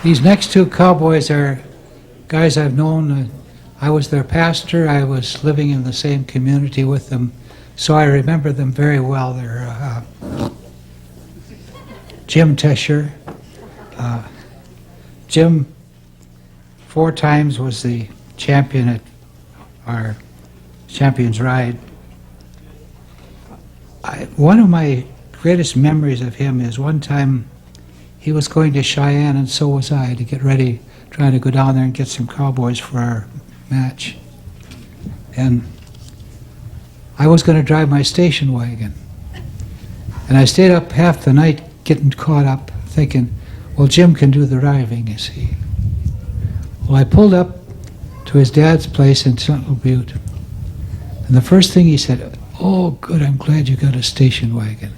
These next two cowboys are guys I've known. I was their pastor. I was living in the same community with them, so I remember them very well. They're Jim Tescher. Jim 4 times was the champion at our Champions Ride. One of my greatest memories of him is one time he was going to Cheyenne, and so was I, to get ready, trying to go down there and get some cowboys for our match. And I was going to drive my station wagon. And I stayed up half the night getting caught up, thinking, well, Jim can do the driving, you see. Well, I pulled up to his dad's place in Sentinel Butte, and the first thing he said, oh, good, I'm glad you got a station wagon.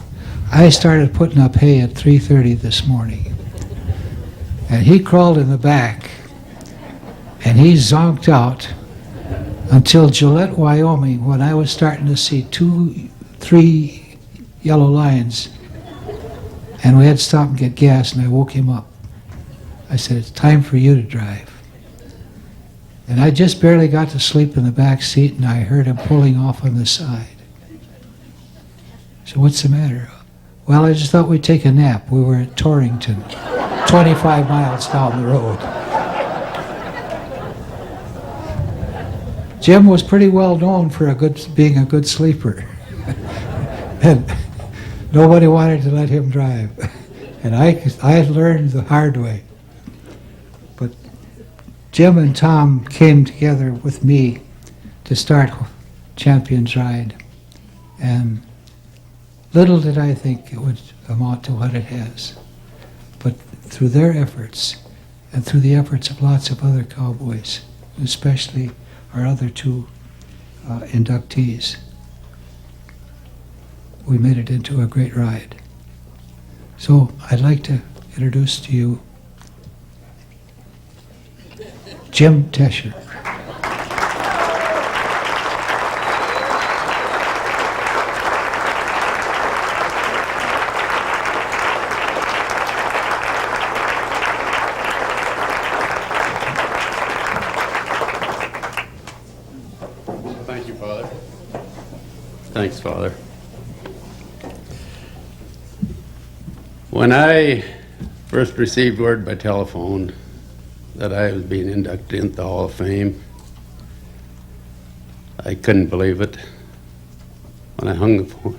I started putting up hay at 3:30 this morning. And he crawled in the back, and he zonked out until Gillette, Wyoming, when I was starting to see 3 yellow lines, and we had to stop and get gas, and I woke him up. I said, it's time for you to drive. And I just barely got to sleep in the back seat, and I heard him pulling off on the side. So what's the matter? Well, I just thought we'd take a nap. We were at Torrington, 25 miles down the road. Jim was pretty well known for being a good sleeper. And nobody wanted to let him drive. And I learned the hard way. But Jim and Tom came together with me to start Champions Ride. And little did I think it would amount to what it has. But through their efforts, and through the efforts of lots of other cowboys, especially our other 2 inductees, we made it into a great ride. So I'd like to introduce to you Jim Tescher. Thank you, Father. Thanks, Father. When I first received word by telephone that I was being inducted into the Hall of Fame, I couldn't believe it. When I hung the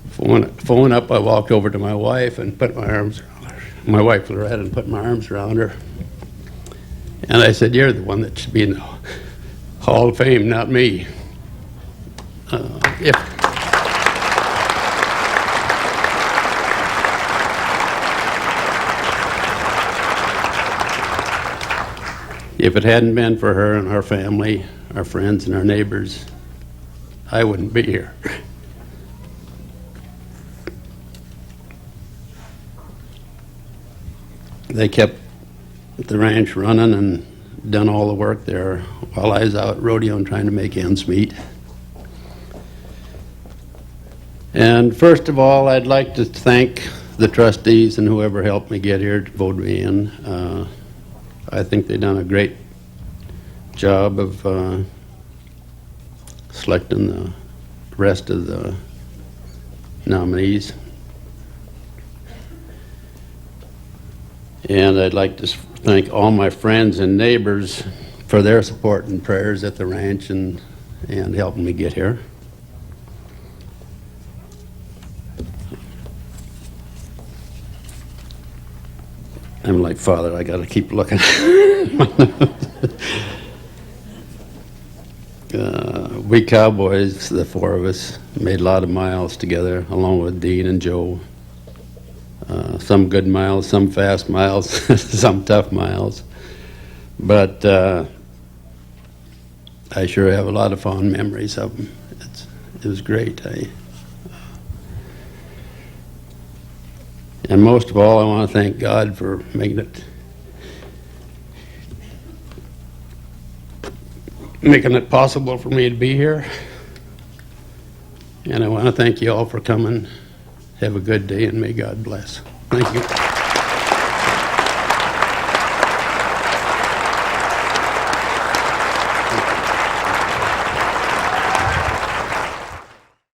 phone up, I walked over to my wife and put my arms around her. My wife, Loretta, and put my arms around her. And I said, you're the one that should be in the Hall of Fame, not me. If it hadn't been for her and our family, our friends and our neighbors, I wouldn't be here. They kept the ranch running and done all the work there while I was out rodeoing trying to make ends meet. And first of all, I'd like to thank the trustees and whoever helped me get here to vote me in. I think they've done a great job of selecting the rest of the nominees. And I'd like to thank all my friends and neighbors for their support and prayers at the ranch and helping me get here. I'm like, Father, I gotta keep looking. We cowboys, the 4 of us, made a lot of miles together, along with Dean and Joe. Some good miles, some fast miles, some tough miles. But I sure have a lot of fond memories of them. It was great. And most of all, I want to thank God for making it possible for me to be here. And I want to thank you all for coming. Have a good day, and may God bless. Thank you.